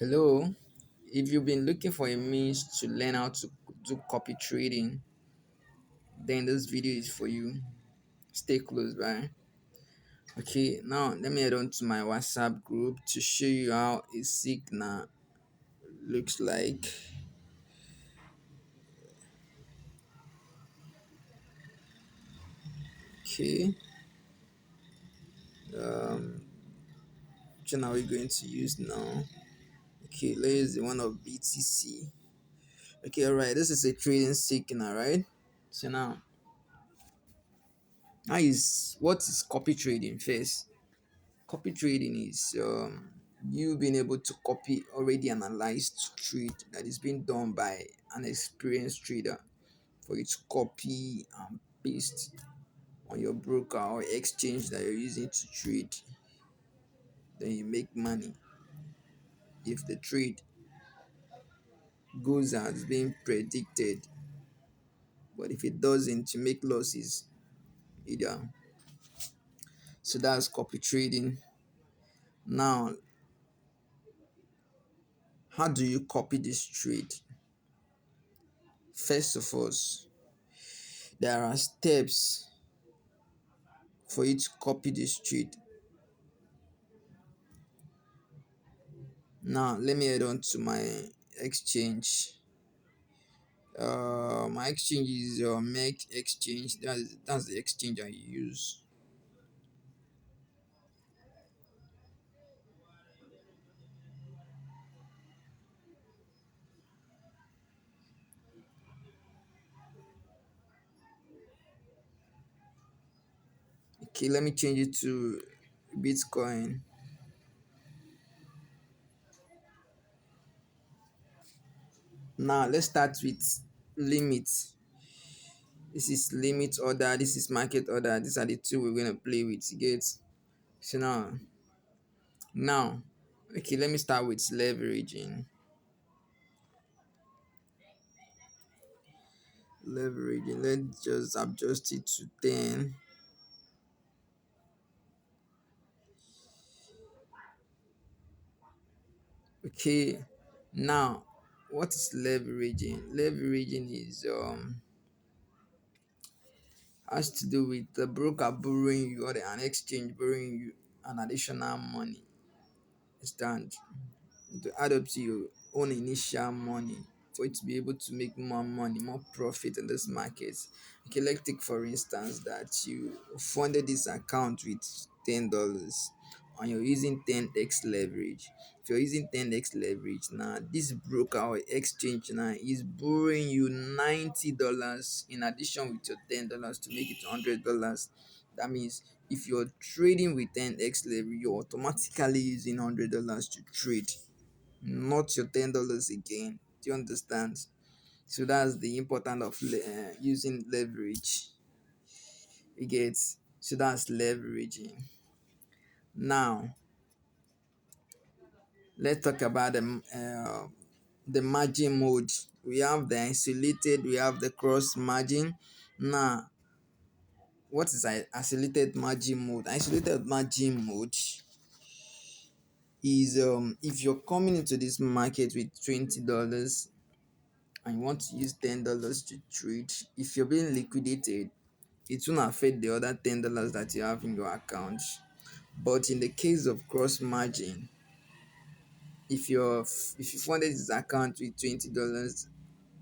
Hello, if you've been looking for a means to learn how to do copy trading, then this video is for you. Stay close by. Okay, now let me head on to my WhatsApp group to show you how a signal looks like. Okay, which one are we going to use now? Okay, let's use the one of BTC. Okay, alright, this is a trading signal, right? So now, what is copy trading first? Copy trading is you being able to copy already analyzed trade that is being done by an experienced trader for you to copy and paste on your broker or exchange that you're using to trade. Then you make money. If the trade goes as being predicted, but if it doesn't, you make losses either. So that's copy trading. Now, how do you copy this trade? First of all, there are steps for you to copy this trade. Now let me head on to my exchange. My exchange is Mexc exchange. That's the exchange I use. Okay, let me change it to Bitcoin. Now let's start with limit. This is limit order. This is market order. These are the two we're gonna play with. You get? So now, okay. Let me start with leveraging. Leveraging. Let's just adjust it to 10. Okay, now what is leveraging? Leveraging is has to do with the broker borrowing you or an exchange borrowing you an additional money. Stand to add up to your own initial money for you to be able to make more money, more profit in this market. Okay, let's take for instance that you funded this account with $10 and you're using 10x leverage. If you're using 10x leverage now, this broker or exchange now is borrowing you $90 in addition with your $10 to make it $100. That means if you're trading with 10x leverage, you're automatically using $100 to trade, not your $10 again. Do you understand? So that's the importance of using leverage. You get? So that's leveraging. Now let's talk about the margin mode. We have the isolated, we have the cross margin. Now, what is isolated margin mode? Isolated margin mode is if you're coming into this market with $20 and you want to use $10 to trade, if you're being liquidated, it won't affect the other $10 that you have in your account. But in the case of cross margin, if you funded this account with $20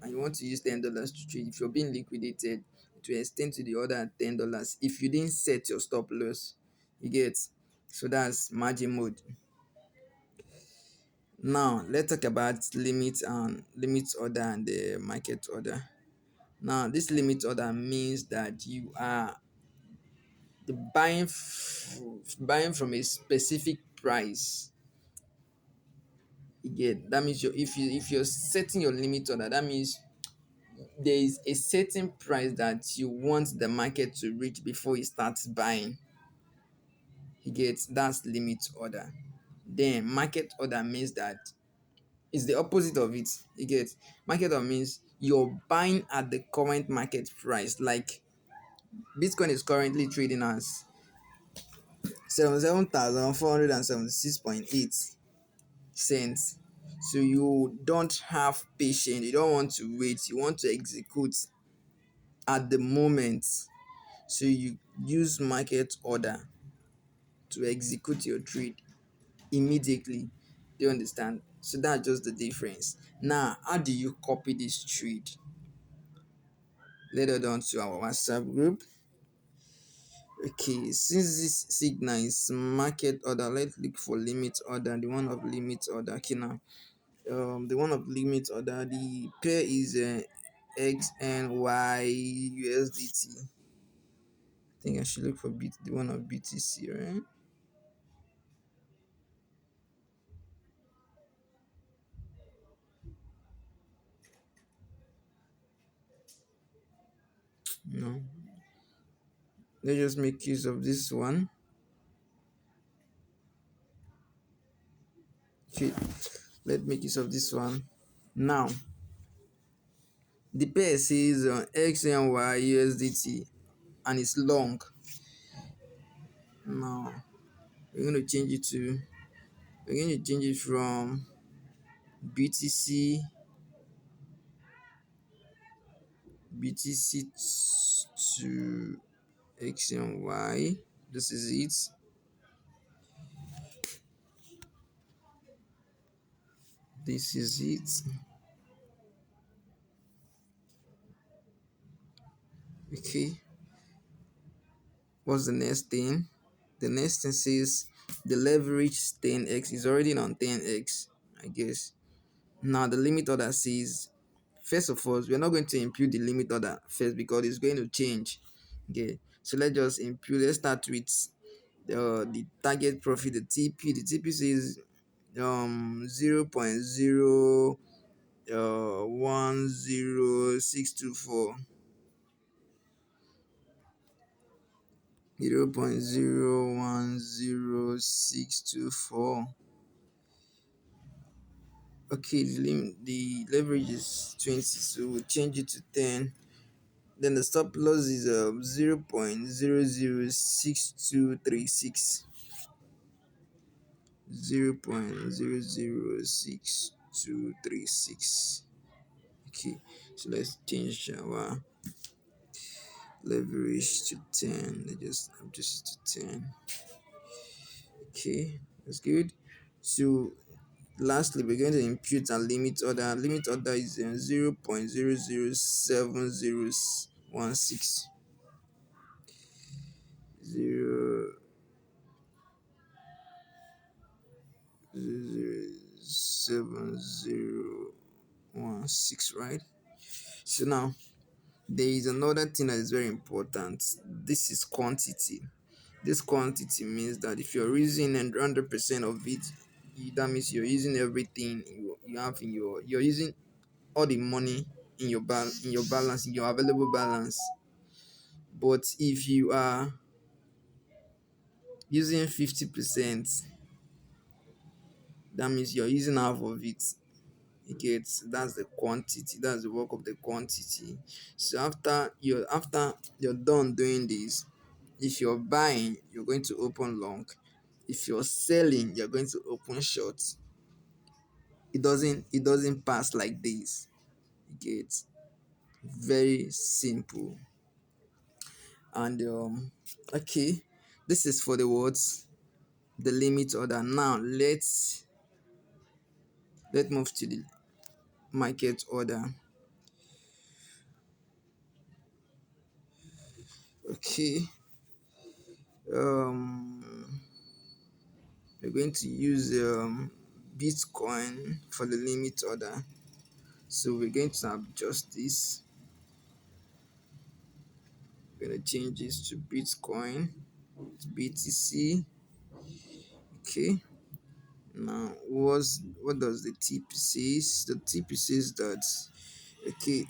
and you want to use $10 to trade, if you're being liquidated, it will extend to the other $10 if you didn't set your stop loss. You get? So that's margin mode. Now let's talk about limit order and the market order. Now this limit order means that you are buying from a specific price. You get? That means if you're setting your limit order, that means there is a certain price that you want the market to reach before you start buying. You get? That's limit order. Then market order means that it's the opposite of it. You get? Market order means you're buying at the current market price. Like Bitcoin is currently trading as 77,476.8 cents. So you don't have patience, you don't want to wait, you want to execute at the moment. So you use market order to execute your trade immediately. Do you understand? So that's just the difference. Now, how do you copy this trade? Later on to our WhatsApp group. Okay, since this signal is market order, let's look for limit order. The one of limit order. Okay, now the one of limit order, the pair is XNY USDT. I think I should look for the one of BTC, right? No, let's just make use of this one. Okay, let's make use of this one. Now, the pair says XNY USDT and it's long. Now, we're going to change it to, we're going to change it from BTC, BTC to XNY. This is it. This is it. Okay. What's the next thing? The next thing says the leverage 10x is already on 10x, I guess. Now the limit order says, first of all, we're not going to impute the limit order first because it's going to change. Okay. So let's just impute. Let's start with the target profit, the TP. The TP says 0.0 10624, 0.010624. Okay, the leverage is 20, so we'll change it to 10. Then the stop loss is 0.006236, 0.006236. Okay, so let's change our leverage to 10. Let's just adjust to 10. Okay, that's good. So lastly, we're going to impute a limit order. Limit order is 0.007016, 0.007016, right? So now there is another thing that is very important. This is quantity. This quantity means that if you're using 100% of it, that means you're using everything you have in you're using all the money in your balance, in your available balance. But if you are using 50%, that means you're using half of it. You get, that's the quantity, that's the work of the quantity. So after you're done doing this, if you're buying, you're going to open long. If you're selling, you're going to open short. It doesn't pass like this. You get, very simple. And okay, this is for the words, the limit order. Now let's move to the market order. Okay, um we're going to use Bitcoin for the limit order. So we're going to adjust this. We're going to change this to Bitcoin, to BTC. Okay. Now, what does the TP says? The TP says that, okay,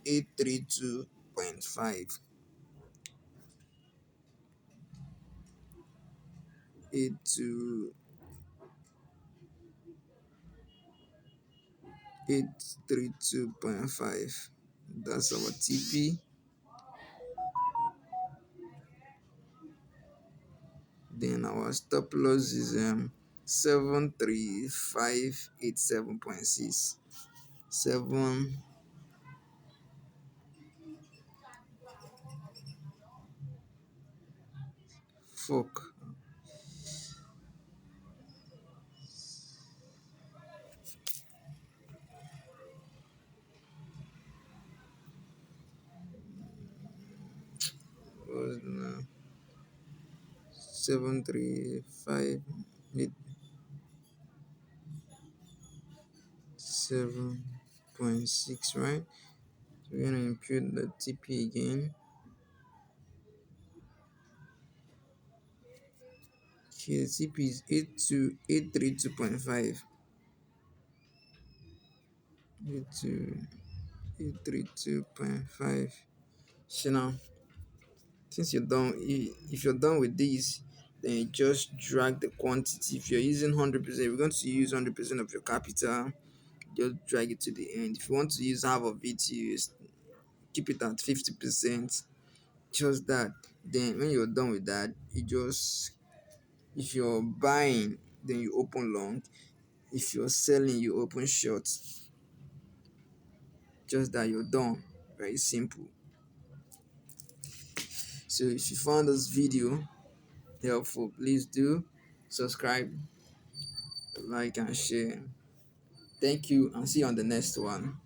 82832.5, 82832.5. That's our TP. Then our stop loss is 73587.6. 7 fuck was the 73587.6, right? So we're gonna impute the TP again. Here the TP is 832.5. 832.5. So now, since you're done, if you're done with this, then you just drag the quantity. If you're using 100%, you're going to use 100% of your capital. Just drag it to the end. If you want to use half of it, keep it at 50%. Just that. Then when you're done with that, you just, if you're buying, then you open long. If you're selling, you open short. Just that, you're done. Very simple. So if you found this video helpful, please do subscribe, like, and share. Thank you, and see you on the next one.